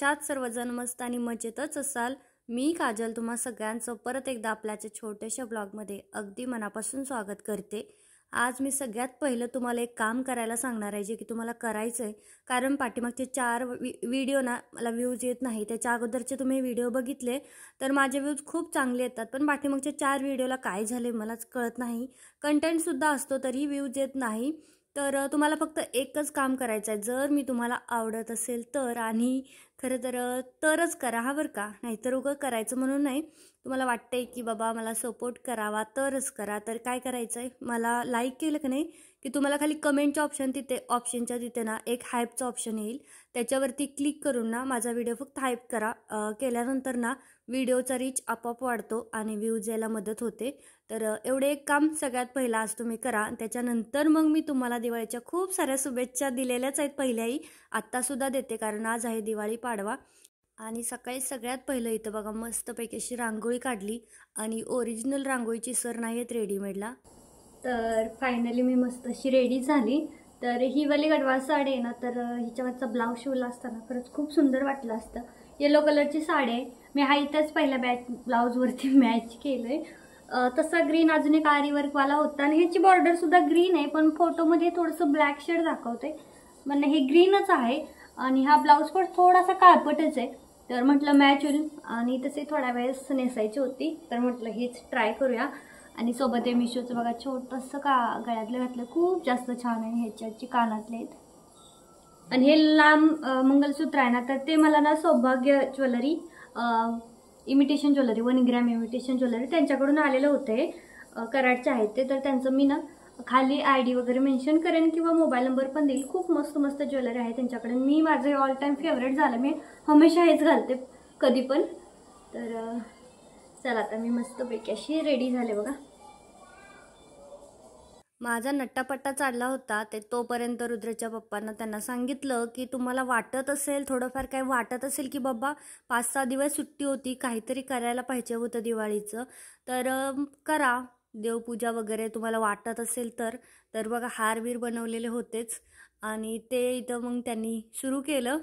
कशात सर्वजण मस्त आणि मजेतच असाल। मी काजल तुम्हा सगळ्यांचं परत एकदा आपल्याच्या छोट्याशा ब्लॉगमध्ये अगदी मनापासून स्वागत करते। आज मी सगळ्यात पहिलं तुम्हाला एक काम करायला सांगणार आहे जे की तुम्हाला करायचं आहे, कारण पाठीमागचे 4 व्हिडिओ ना मला व्ह्यूज येत नाही। त्याच्या अगोदरचे तुम्ही व्हिडिओ बघितले तर माझे व्ह्यूज खूप चांगले येतात, पण पाठीमागचे 4 व्हिडिओला काय झाले मलाच कळत नाही। कंटेंट सुद्धा असतो तरी व्ह्यूज येत नाही। तर तुम्हाला फक्त एकच काम करायचं आहे, जर मी तुम्हाला आवडत असेल तर, आणि खरं तर तरच करा हा बरं का, नाहीतर उगाच करायचं म्हणून नाही। तुम्हाला वाटतंय की बाबा मला सपोर्ट करावा तरच करा, तर काय करायचं आहे, मला लाईक केलं की नाही की तुम्हाला खाली कमेंटच्या ऑप्शनच्या तिथे ना एक हाईपचा ऑप्शन येईल, त्याच्यावरती क्लिक करून ना माझा व्हिडिओ फक्त हाईप करा। केल्यानंतर ना व्हिडिओचा रीच आपोआप वाढतो आणि व्ह्यूज यायला मदत होते। तर एवढे एक काम सगळ्यात पहिला आज तुम्ही करा। त्याच्यानंतर मग मी तुम्हाला दिवाळीच्या खूप साऱ्या शुभेच्छा दिलेल्याच आहेत पहिल्याही, आत्तासुद्धा देते कारण आज आहे दिवाळी पाडवा। आणि सकाळी सगळ्यात पहिलं इथं बघा मस्तपैकी अशी रांगोळी काढली, आणि ओरिजिनल रांगोळीची सर नाही आहेत रेडीमेडला। तर फायनली मी मस्त अशी रेडी झाली। तर ही वाली गडवाल साडी आहे ना, तर हिच्यावरचा ब्लाऊज शिवला असताना खरंच खूप सुंदर वाटलं असतं। येलो कलरची साडी आहे, मी हा इथंच पहिल्या ब्लाऊजवरती मॅच केलं आहे। तसा ग्रीन अजून एक आरी वर्कवाला होता, आणि ह्याची बॉर्डरसुद्धा ग्रीन आहे, पण फोटोमध्ये थोडंसं ब्लॅक शेड दाखवते, म्हणजे हे ग्रीनच आहे। आणि हा ब्लाऊज पण थोडासा काळपटच आहे, तर म्हटलं मॅच होईल, आणि तसे थोड्या वेळेस नेसायची होती तर म्हटलं हेच ट्राय करूया। आणि सोबत हे मिशोचं बघा छोटंसं गळ्यातलं घातलं, खूप जास्त छान आहे, ह्याच्याची कानातले आहेत। आणि हे लांब मंगलसूत्र आहे ना, तर ते मला ना सौभाग्य jewellery imitation jewellery 1 gram imitation jewellery त्यांच्याकडून आलेलं होते, कराडचे आहेत ते। तर त्यांचं मी ना खाली ID वगैरे मेन्शन करेन किंवा मोबाईल नंबर पण देईल। खूप मस्त मस्त ज्वेलरी आहे त्यांच्याकडे, मी माझे ऑल टाइम फेवरेट झालं, मी हमेशा हेच घालते कधी पण। तर चला आता मी मस्तपैकी अशी रेडी झाले बघा। माझा नट्टापट्टा चालला होता ते तोपर्यंत रुद्रच्या पप्पांना त्यांना सांगितलं की तुम्हाला वाटत असेल थोडंफार काय वाटत असेल की बाबा 5-6 दिवस सुट्टी होती, काहीतरी करायला पाहिजे होतं दिवाळीचं, तर करा देवपूजा वगैरे तुम्हाला वाटत असेल तर बघा हारवीर बनवलेले होतेच, आणि ते इथं मग त्यांनी सुरू केलं।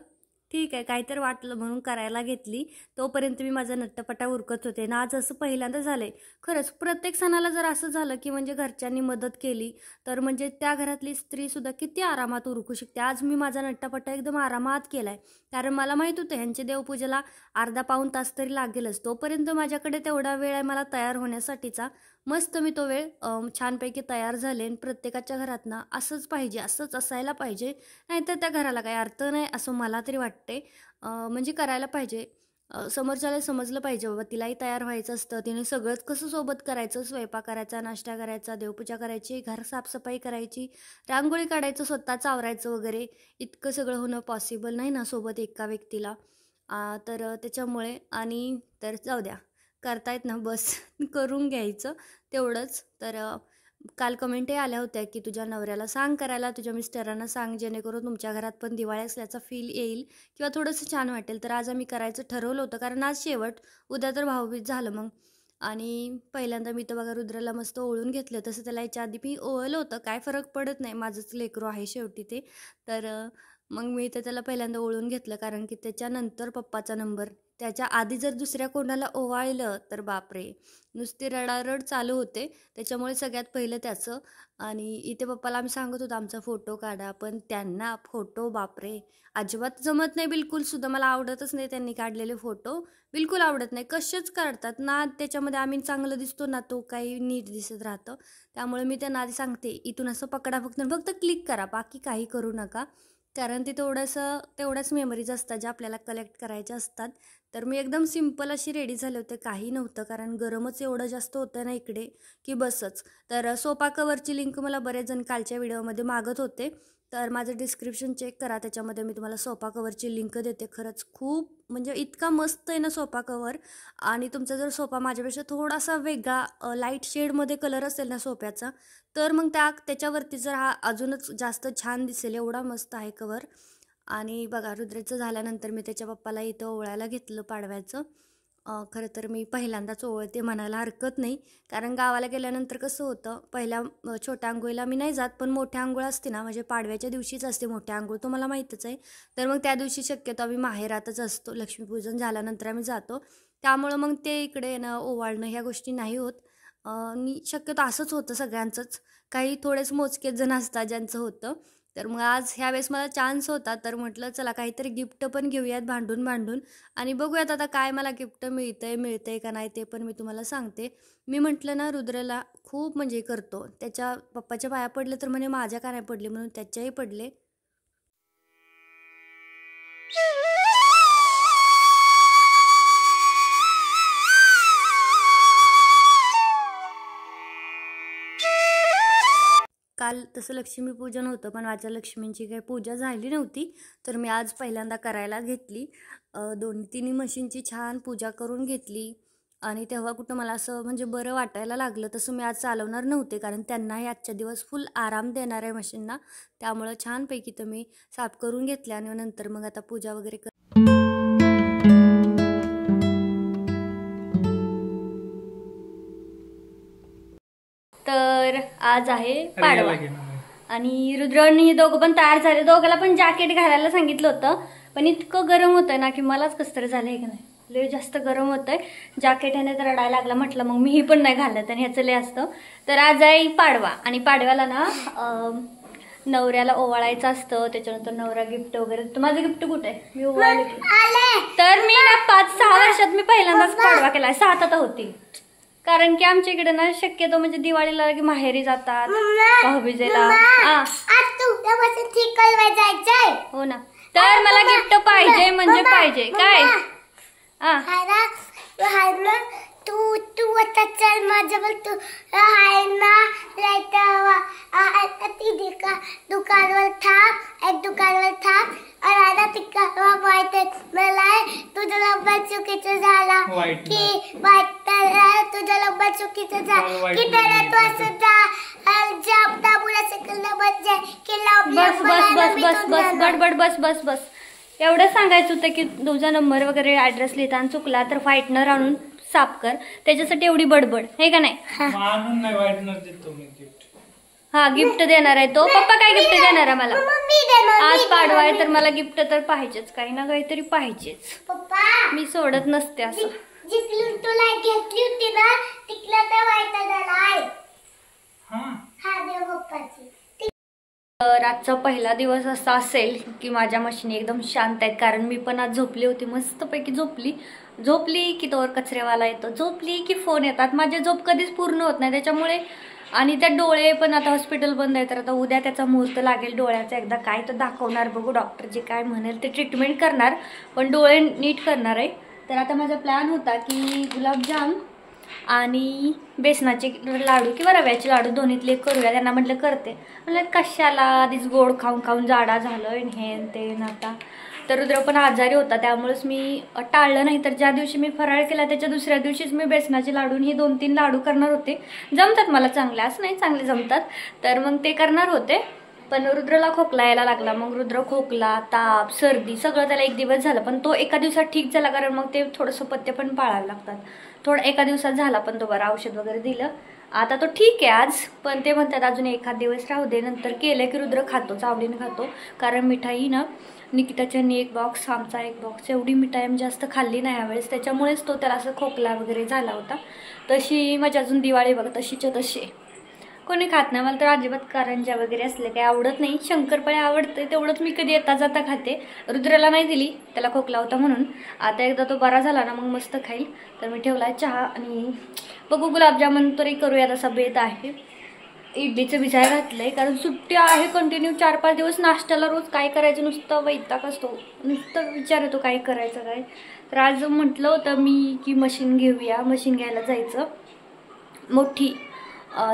ठीक आहे काहीतरी वाटलं म्हणून करायला घेतली, तोपर्यंत मी माझा नट्टापट्टा उरकत होते ना। आज असं पहिल्यांदा झालंय खरंच, प्रत्येक सणाला जर असं झालं की म्हणजे घरच्यांनी मदत केली तर म्हणजे त्या घरातली स्त्री सुद्धा किती आरामात उरकू शकते। आज मी माझा नट्टापट्टा एकदम आरामात केलाय, कारण मला माहित होतं ह्यांच्या देवपूजेला अर्धा-पाऊण तास तरी लागेलच, तोपर्यंत माझ्याकडे तेवढा वेळ आहे मला तयार होण्यासाठीचा। मस्त मी तो वेळ छानपैकी तयार झाले, आणि प्रत्येकाच्या घरात ना असंच पाहिजे, असंच असायला पाहिजे, नाहीतर त्या घराला काही अर्थ नाही असं मला तरी वाटते। म्हणजे करायला पाहिजे, समोरच्याला समजलं पाहिजे बाबा तिलाही तयार व्हायचं असतं, तिने सगळंच कसं सोबत करायचं, स्वयंपाक करायचा, नाश्ता करायचा, देवपूजा करायची, घर साफसफाई करायची, रांगोळी काढायचं, स्वतःच आवरायचं वगैरे, इतकं सगळं होणं पॉसिबल नाही ना सोबत एका व्यक्तीला। तर त्याच्यामुळे, आणि तर जाऊ द्या करतायत ना बस करून घ्यायचं तेवढंच। तर काल कमेंटही आल्या होत्या की तुझ्या नवऱ्याला सांग करायला, तुझ्या मिस्टरांना सांग, जेणेकरून तुमच्या घरात पण दिवाळी असल्याचा फील येईल किंवा थोडंसं छान वाटेल। तर आज आम्ही करायचं ठरवलं होतं, कारण आज शेवट, उद्या तर भाऊबीज झालं मग। आणि पहिल्यांदा मी तर बघा रुद्राला मस्त ओळून घेतलं, तसं त्याला याच्या आधी मी ओळलं होतं, काय फरक पडत नाही, माझंच लेकरू आहे शेवटी ते। तर मग मी तर त्याला पहिल्यांदा ओळून घेतलं, कारण की त्याच्यानंतर पप्पाचा नंबर, त्याच्या आधी जर दुसऱ्या कोणाला ओवाळलं तर बापरे नुसती रडारड चालू होते, त्याच्यामुळे सगळ्यात पहिलं त्याचं। आणि इथे पप्पाला आम्ही सांगत होतो आमचा फोटो काढा, पण त्यांना फोटो बापरे अजिबात जमत नाही, बिलकुलसुद्धा मला आवडतच नाही त्यांनी काढलेले फोटो, बिलकुल आवडत नाही, कसेच काढतात ना त्याच्यामध्ये आम्ही चांगलं दिसतो ना तो काही नीट दिसत राहतं। त्यामुळे मी त्यांना आधी सांगते इथून असं पकडा, फक्त क्लिक करा, बाकी काही करू नका, कारण ते तेवढ्याच मेमरीज असतात ज्या आपल्याला कलेक्ट करायच्या असतात। तर मी एकदम सिंपल अशी रेडी झाले होते, काही नव्हतं, कारण गरमच एवढं जास्त होतं ना इकडे की बसच। तर सोफा कवरची लिंक मला बरेच जण कालच्या व्हिडिओमध्ये मागत होते, तर माझं डिस्क्रिप्शन चेक करा, त्याच्यामध्ये मी तुम्हाला सोफा कवरची लिंक देते। खरंच खूप म्हणजे इतका मस्त आहे ना सोफा कवर, आणि तुमचा जर सोफा माझ्यापेक्षा थोडासा वेगळा लाईट शेडमध्ये कलर असेल ना सोफ्याचा, तर मग त्याच्यावरती जर हा अजूनच जास्त छान दिसेल, एवढा मस्त आहे कवर। आणि बघा रुद्रेचं झाल्यानंतर मी त्याच्या पप्पाला इथं ओळायला घेतलं पाडव्याचं, खरं तर मी पहिल्यांदाच ओवाळते म्हणायला हरकत नाही, कारण गावाला गेल्यानंतर कसं होतं, पहिल्या छोट्या अंघोळीला मी नाही जात, पण मोठ्या अंघोळ असते ना, म्हणजे पाडव्याच्या दिवशीच असते मोठ्या अंघोळ, तुम्हाला माहीतच आहे. तर मग त्या दिवशी शक्यतो आम्ही माहेरातच असतो, लक्ष्मीपूजन झाल्यानंतर आम्ही जातो. त्यामुळं मग ते इकडे येणं ओवाळणं ह्या गोष्टी नाही होत. आणि शक्यतो असंच होतं सगळ्यांचंच, काही थोडेच मोजकेच जण असतात ज्यांचं होतं. तर मग आज ह्यावेळेस मला चान्स होता, तर म्हटलं चला काहीतरी गिफ्ट पण घेऊयात भांडून भांडून, आणि बघूयात आता काय मला गिफ्ट मिळतंय का नाही ते पण मी तुम्हाला सांगते. मी म्हटलं ना, रुद्रला खूप म्हणजे करतो, त्याच्या पप्पाच्या पाया पडले तर म्हणे माझ्या का नाही पडले, म्हणून त्याच्याही पडले. काल तसं लक्ष्मीपूजन होतं, पण माझ्या लक्ष्मींची काही पूजा झाली नव्हती, तर मी आज पहिल्यांदा करायला घेतली. दोन्ही तिन्ही म्हशींची छान पूजा करून घेतली. आणि तेव्हा कुठं मला असं म्हणजे बरं वाटायला लागलं. तसं मी आज चालवणार नव्हते, कारण त्यांनाही आजच्या दिवस फुल आराम देणार आहे म्हशींना. त्यामुळं छानपैकी तर मी साफ करून घेतल्या, आणि नंतर मग आता पूजा वगैरे तर आज आहे पाडवा, आणि रुद्रांनी दोघं पण तयार झाले. दोघाला पण जॅकेट घालायला सांगितलं होतं, पण इतकं गरम होतंय ना की मलाच कसं तरी झालंय की नाही, लय जास्त गरम होतंय. जॅकेट ह्याने तर रडायला लागला, म्हटलं मग मी ही पण नाही घालत, आणि ह्याचं लय असतं. तर आज आहे पाडवा, आणि पाडव्याला ना नवऱ्याला ओवाळायचं असतं. त्याच्यानंतर नवरा गिफ्ट वगैरे, तर माझं गिफ्ट कुठे आहे, मी ओवाळले तर मी ना 5-6 वर्षात मी पहिल्यांदाच पाडवा केलाय. 7 आता होती, कारण की आमच्या इकडे ना शक्यतो म्हणजे दिवाळीला की माहेरी जातात, भाऊबीजेला. हो ना, तर मला गिफ्ट पाहिजे म्हणजे पाहिजे. काय तू तू आता चल माझ्यावर, तू आहे ना दुकानवर थांब, दुकानवर थांब, आणि तिकडे माहिती मला तुझा नंबर चुकीचा झाला की तुझा नंबर चुकीचा झाला की त्याला तू असं बस बस एवढं सांगायचं होतं की तुझा नंबर वगैरे ऍड्रेस लिहिताना चुकला तर व्हाईटनर आणून साफ कर, त्याच्यासाठी एवढी बडबड हे का नाही. हा गिफ्ट देणार आहे तो. पप्पा काय गिफ्ट देणार आहे मला? आज पाडवा आहे तर मला गिफ्ट तर पाहिजेच, काही ना काहीतरी पाहिजेच. मी सोडत नसते असं. तुला घेतली होती ना तिकला तर व्हाईटनर तर आजचा पहिला दिवस असा असेल की माझ्या मशीनी एकदम शांत आहेत, कारण मी पण आज झोपली होती, मस्तपैकी झोपली की तोवर कचरेवाला येतो, झोपली की फोन येतात. माझी झोप कधीच पूर्ण होत नाही त्याच्यामुळे. आणि त्या डोळे पण आता हॉस्पिटल बंद आहे, तर आता उद्या त्याचा मुहूर्त लागेल डोळ्याचा. एकदा काय तर दाखवणार, बघू डॉक्टर जे काय म्हणेल ते ट्रीटमेंट करणार, पण डोळे नीट करणार आहे. तर आता माझा प्लॅन होता की गुलाबजाम आणि बेसनाचे लाडू किंवा रव्याचे लाडू दोन्हीतले करूया. त्यांना म्हटलं करते, म्हटलं कशाला आधीच गोड खाऊन खाऊन जाडा झालं हे ते. आता तर रुद्र पण आजारी होता, त्यामुळेच मी टाळलं. नाही तर ज्या दिवशी मी फराळ केला त्याच्या दुसऱ्या दिवशीच मी बेसनाचे लाडू हे 2-3 लाडू करणार होते. जमतात मला चांगले, असं नाही चांगले जमतात, तर मग ते करणार होते. पण रुद्रला खोकला यायला लागला. मग रुद्र खोकला, ताप, सर्दी सगळं त्याला 1 दिवस झालं, पण तो एका दिवसात ठीक झाला, कारण मग ते थोडंसं पथ्य पण पाळावे लागतात. थोडं एका दिवसात झाला, पण तो बरं औषध वगैरे दिलं, आता तो ठीक आहे आज. पण ते म्हणतात अजून एखाद दिवस राहू दे, नंतर केलं की रुद्र खातोच, आवडीने खातो. कारण मिठाई ना निकिताच्यानी 1 बॉक्स, आमचा 1 बॉक्स, एवढी मिठाई जास्त खाल्ली नाही यावेळेस, त्याच्यामुळेच तो त्याला असं खोकला वगैरे झाला होता. तशी माझी अजून दिवाळी बघ तशीच्या तशी कोणी खात नाही. मला तर अजिबात कारंजा वगैरे असले काही आवडत नाही. शंकरपाळे आवडते, तेवढंच मी कधी येता जाता खाते. रुद्राला नाही दिली, त्याला खोकला होता म्हणून. आता एकदा तो बरा झाला ना मग मस्त खाईल. तर मी ठेवला चहा, आणि बघू गुलाबजामुन तरी करूया, तसा बेत आहे. इडलीचं भिजायला घातलंय, कारण सुट्टी आहे कंटिन्यू 4-5 दिवस. नाश्त्याला रोज काय करायचं नुसतं वैताग असतो, नुसतं विचार येतो काय करायचं काय. तर आज म्हटलं होतं मी की मशीन घेऊया, मशीन घ्यायला जायचं, मोठी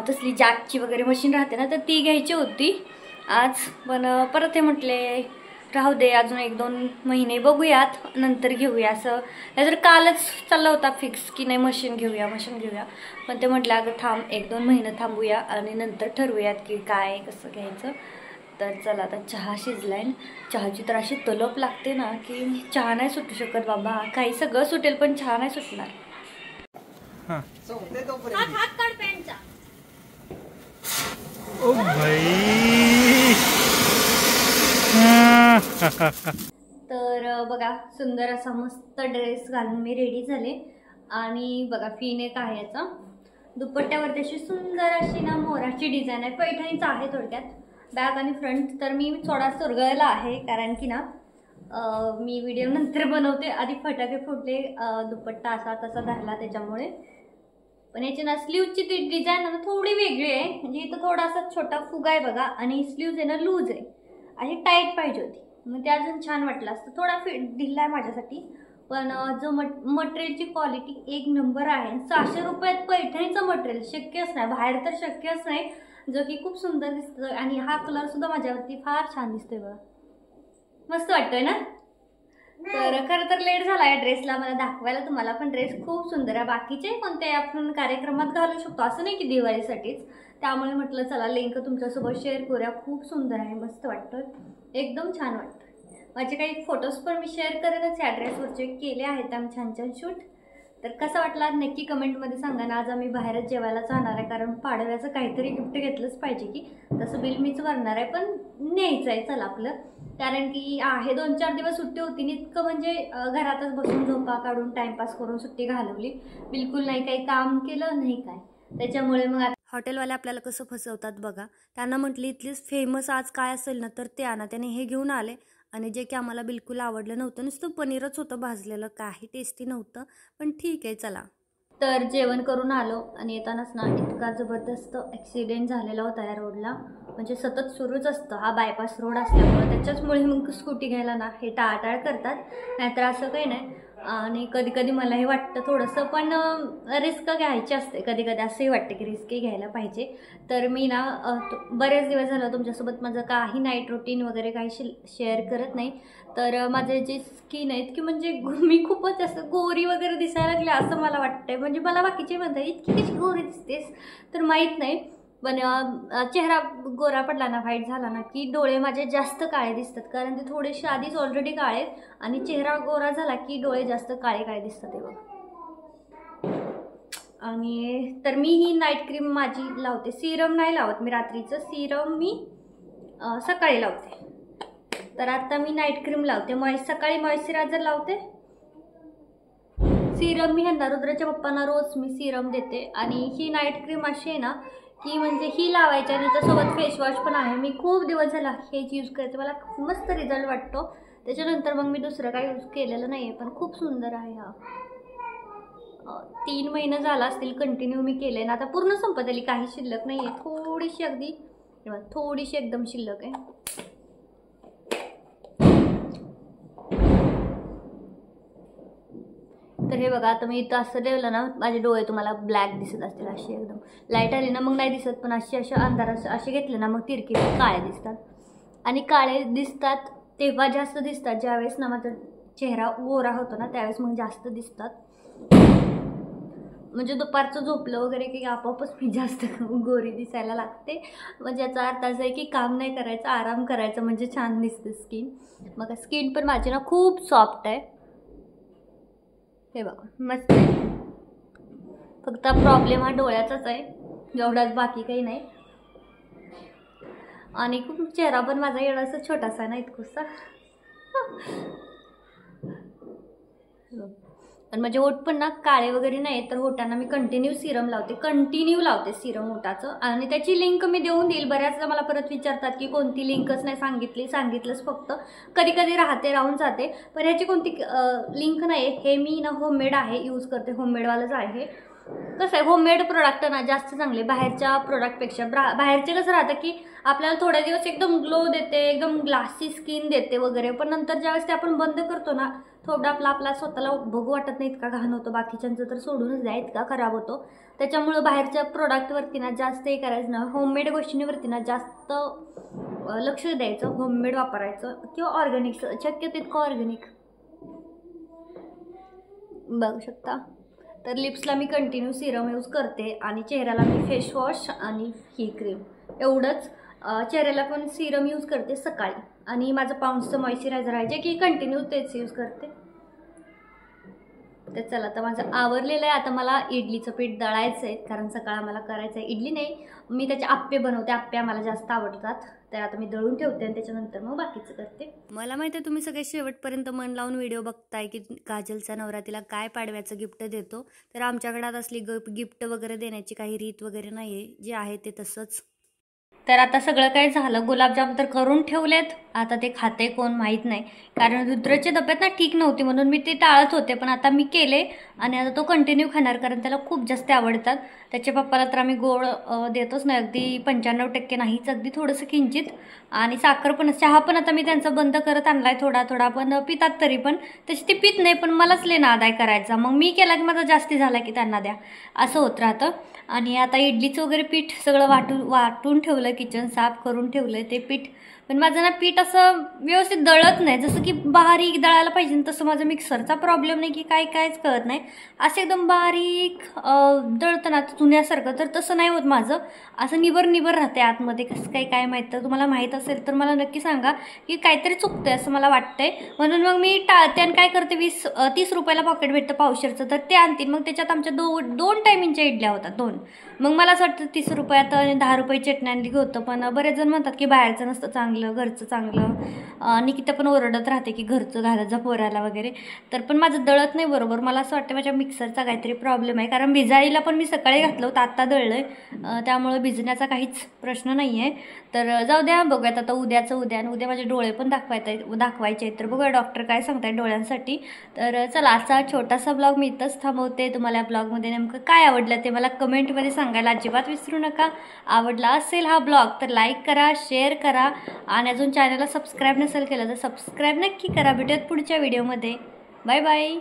तसली जॅकची वगैरे मशीन राहते ना, तर ती घ्यायची होती आज. पण परत हे म्हटले राहू दे, अजून 1-2 महिने बघूयात, नंतर घेऊया. असं नाहीतर कालच चालला होता फिक्स की नाही मशीन घेऊया. पण ते म्हटलं अगं थांब, 1-2 महिने थांबूया आणि नंतर ठरवूयात की काय कसं घ्यायचं. तर चला आता चहा शिजलाय. चहाची तर अशी तलप लागते ना की चहा नाही सुटू शकत बाबा. काही सगळं सुटेल पण चहा नाही सुटणार. ओ भाई. तर बघा सुंदर असा मस्त ड्रेस घालून मी रेडी झाले. आणि बघा फीनेक आहे याचा. दुपट्ट्यावरती अशी सुंदर अशी ना मोराची डिझाईन आहे. पैठणीच आहे थोडक्यात. बॅग आणि फ्रंट तर मी थोडा सुरगळला आहे कारण की ना मी व्हिडिओ नंतर बनवते. आधी फटाके फुटले. दुपट्टा असा तसा धरला त्याच्यामुळे. पण याची ना स्लीवची ती डिझाईन ना थोडी वेगळी आहे. म्हणजे इथं थोडासा छोटा फुगा आहे बघा. आणि स्लीव्ज आहे ना लूज आहे. अशी टाईट पाहिजे होती. मग ते अजून छान वाटलं असतं. थोडा फिट ढिला आहे माझ्यासाठी. पण जो मटेरियलची क्वालिटी एक नंबर आहे. 600 रुपयात पैठणीचं मटेरियल शक्यच नाही. बाहेर तर शक्यच नाही. जो की खूप सुंदर दिसतं. आणि हा कलर सुद्धा माझ्यावरती फार छान दिसतोय बघा. मस्त वाटतोय ना. तर खरं तर लेट झाला या ड्रेसला मला दाखवायला तुम्हाला. पण ड्रेस खूप सुंदर आहे. बाकीचे कोणते आपण कार्यक्रमात घालू शकतो असं नाही की दिवाळीसाठीच. त्यामुळे म्हटलं चला लिंक तुमच्यासोबत शेअर करूया. खूप सुंदर आहे. मस्त वाटतोय. एकदम छान वाटतं. माझे काही फोटोज पण मी शेअर करेनच या ड्रेसवरचे. केले आहेत आम्ही छान छान शूट. तर कसा वाटला नक्की कमेंटमध्ये सांगा ना. आज आम्ही बाहेरच जेवायला जाणार आहे कारण पाडव्याचं काहीतरी गिफ्ट घेतलंच पाहिजे की. तसं बिल मीच भरणार आहे पण न्यायचं आहे चला आपलं. कारण की आहे 2-4 दिवस सुट्टी होती. इतकं म्हणजे घरातच बसून झोपा काढून टाइमपास करून सुट्टी घालवली. बिलकुल नाही काही काम केलं नाही काय. त्याच्यामुळे मग हॉटेलवाले आपल्याला कसं फसवतात बघा. त्यांना म्हटली इथलीच फेमस आज काय असेल ना तर ते आणा. त्याने हे घेऊन आले. आणि जे की आम्हाला बिलकुल आवडलं नव्हतं. नुसतं पनीरच होतं भाजलेलं. काही टेस्टी नव्हतं. पण ठीक आहे चला. तर जेवण करून आलो आणि येतानाच ना इतका जबरदस्त ॲक्सिडेंट झालेला होता या रोडला. म्हणजे सतत सुरूच असतं. हा बायपास रोड असल्यामुळे त्याच्याचमुळे मग स्कूटी घ्यायला ना हे टाळाटाळ करतात. नाहीतर असं काही नाही. आणि कधी कधी मलाही वाटतं थोडंसं पण रिस्क घ्यायची असते. कधी कधी असंही वाटतं की रिस्कही घ्यायला पाहिजे. तर मी ना बरेच दिवस झालं तुमच्यासोबत माझं काही नाईट रुटीन वगैरे काही शेअर करत नाही. तर माझे जे स्किन आहेत की म्हणजे मी खूपच असं गोरी वगैरे दिसायला लागले असं मला वाटतंय. म्हणजे मला बाकीचे म्हणतात इतकी कशी गोरी दिसतेस तर माहीत नाही. पण चेहरा गोरा पडला ना व्हाईट झाला ना की डोळे माझे जास्त काळे दिसतात. कारण ते थोडेसे आधीच ऑलरेडी काळे. आणि चेहरा गोरा झाला की डोळे जास्त काळे काळे दिसतात ते बघ. आणि तर मी ही नाईट क्रीम माझी लावते. सिरम नाही लावत मी रात्रीचं. सिरम मी सकाळी लावते. तर आता मी नाईट क्रीम लावते. सकाळी मॉइश्चरायझर लावते. सिरम मी ह्यांना रुद्राच्या पप्पांना रोज मी सिरम देते. आणि ही नाईट क्रीम अशी आहे ना की म्हणजे ही लावायची. आणि त्याच्यासोबत फेसवॉश पण आहे. मी खूप दिवस झाला हेच यूज करते. मला मस्त रिझल्ट वाटतो. त्याच्यानंतर मग मी दुसरं काही यूज केलेलं नाही आहे. पण खूप सुंदर आहे हा. 3 महिने झाला असतील कंटिन्यू मी केले ना. आता पूर्ण संपत आली. काही शिल्लक नाही आहे. थोडीशी अगदी थोडीशी एकदम शिल्लक आहे. तर हे बघा आता मी इथं असं ठेवलं ना माझे डोळे तुम्हाला ब्लॅक दिसत असतील. असे एकदम लाईट आली ना मग नाही दिसत. पण असे अंधार असे घेतले ना मग तिरकी काळे दिसतात. आणि काळे दिसतात तेव्हा जास्त दिसतात ज्यावेळेस ना माझा चेहरा गोरा होतो ना त्यावेळेस मग जास्त दिसतात. म्हणजे दुपारचं झोपलं वगैरे की आपोआपच मी जास्त गोरी दिसायला लागते. म्हणजे याचा अर्थ असा आहे की काम नाही करायचं आराम करायचा म्हणजे छान दिसते स्किन. मग स्किन पण माझी ना खूप सॉफ्ट आहे. हे बघा मस्त आहे. फक्त प्रॉब्लेम हा डोळ्याचाच आहे एवढाच बाकी काही नाही. आणि खूप चेहरा पण माझा एवढासा छोटासा नाही इतकुसा. आणि माझे ओठ पण ना काळे वगैरे नाही. तर ओठांना मी कंटिन्यू सिरम लावते सिरम ओठाचं. आणि त्याची लिंक मी देऊन देईल. बऱ्याचदा मला परत विचारतात की कोणती लिंकच नाही सांगितलंच फक्त. कधी कधी राहून जाते. पण ह्याची कोणती लिंक नाही. हे मी ना होममेड आहे यूज करते. होममेडवालंच आहे. कसं आहे होममेड प्रोडक्ट ना जास्त चांगले बाहेरच्या प्रोडक्टपेक्षा. बाहेरचे कसं राहतं की आपल्याला थोड्या दिवस एकदम ग्लो देते एकदम ग्लासी स्किन देते वगैरे. पण नंतर ज्यावेळेस ते आपण बंद करतो ना थोडं आपला स्वतःला बघू वाटत नाही. इतका घाण होतो. बाकीच्यांचं तर सोडूनच द्या इतका खराब होतो. त्याच्यामुळं बाहेरच्या प्रोडक्टवरती ना जास्त हे करायचं ना. होममेड गोष्टींवरती ना जास्त लक्ष द्यायचं. होममेड वापरायचं किंवा ऑर्गॅनिक शक्य तितकं ऑर्गॅनिक. बघू शकता. तर लिप्सला मी कंटिन्यू सिरम यूज करते. आणि चेहऱ्याला मी फेसवॉश आणि ही क्रीम एवढंच. चेहऱ्याला पण सिरम यूज करते सकाळी आणि माझं पाऊंड्सचं मॉइश्चरायझर आहे जे की कंटिन्यू तेच यूज करते. तर चला आता माझं आवरलेलं आहे. आता मला इडलीचं पीठ दळायचं आहे कारण सकाळ मला करायचं आहे. इडली नाही, मी त्याचे आप्पे बनवते. आप्पे मला जास्त आवडतात तर आता मी दळून ठेवते आणि त्याच्यानंतर मग बाकीचं करते. मला माहिती आहे तुम्ही सगळे शेवटपर्यंत मन लावून व्हिडिओ बघताय की काजलचा नवरा तिला काय पाडव्याचं गिफ्ट देतो. तर आमच्याकडे आता असली गिफ्ट वगैरे देण्याची काही रीत वगैरे नाही आहे, जे आहे ते तसंच. तर आता सगळं काय झालं, गुलाबजाम तर करून ठेवलेत. आता ते खाते कोण माहीत नाही कारण रुद्रच्या डब्यात ना ठीक नव्हती म्हणून मी ते टाळत होते, पण आता मी केले आणि आता तो कंटिन्यू खाणार कारण त्याला खूप जास्त आवडतात. त्याच्या पप्पाला तर आम्ही गोड देतोच नाही, अगदी 95% नाहीच, अगदी थोडंसं किंचित. आणि साखर पण, चहा पण आता मी त्यांचा बंद करत आणलाय थोडा थोडा, पण पितात तरी पण. तशी ती पित नाही पण मलाच लय नाद आहे करायचा, मग मी केला की माझा जास्ती झाला की त्यांना द्या असं होत राहतं. आणि आता इडलीचं वगैरे पीठ सगळं वाटून ठेवलं, किचन साफ करून ठेवलं ते पीठ. पण माझं ना पीठ असं व्यवस्थित दळत नाही, जसं की बारीक दळायला पाहिजे तसं. माझं मिक्सरचा प्रॉब्लेम नाही की काहीच कळत नाही, असं एकदम बारीक दळतं ना चुन्यासारखं, तर तसं नाही होत माझं. असं निबर राहते आतमध्ये, कसं काय माहीत. तर तुम्हाला माहीत असेल तर मला नक्की सांगा की काहीतरी चुकतंय असं मला वाटतंय. म्हणून मग मी टाळते आणि काय करते, 20-30 रुपयाला पॉकेट भेटतं पावशेरचं, तर ते आणते. मग त्याच्यात आमच्या दोन टायमिंगच्या इडल्या होतात, 2. मग मला असं वाटतं 30 रुपयात आणि 10 रुपये चटणी आणली होतं. पण बरेच जण म्हणतात की बाहेरचं नसतं चांगलं, घरचं चांगलं. निकिता पण ओरडत राहते की घरचं घालत जा पोराला वगैरे. तर पण माझं दळत नाही बरोबर. मला असं वाटतं माझ्या मिक्सरचा काहीतरी प्रॉब्लेम आहे, कारण भिजायला पण मी सकाळी घातलं होतं, आत्ता दळलं आहे, त्यामुळे भिजण्याचा काहीच प्रश्न नाही आहे. तर जाऊ द्या, बघूयात आता उद्याचं उद्या. आणि उद्या माझे डोळे पण दाखवायचे आहेत, तर बघूया डॉक्टर काय सांगताय डोळ्यांसाठी. तर चला, आजचा छोटासा ब्लॉग मी इथंच थांबवते. तुम्हाला या ब्लॉगमध्ये नेमकं काय आवडलं ते मला कमेंटमध्ये सांगायला अजिबात विसरू नका. आवडला असेल हा ब्लॉग तर लाईक करा, शेअर करा आणि अजून चॅनलला सबस्क्राईब नसेल केलं तर सबस्क्राईब नक्की करा. भेटूयात पुढच्या व्हिडिओमध्ये. Bye bye.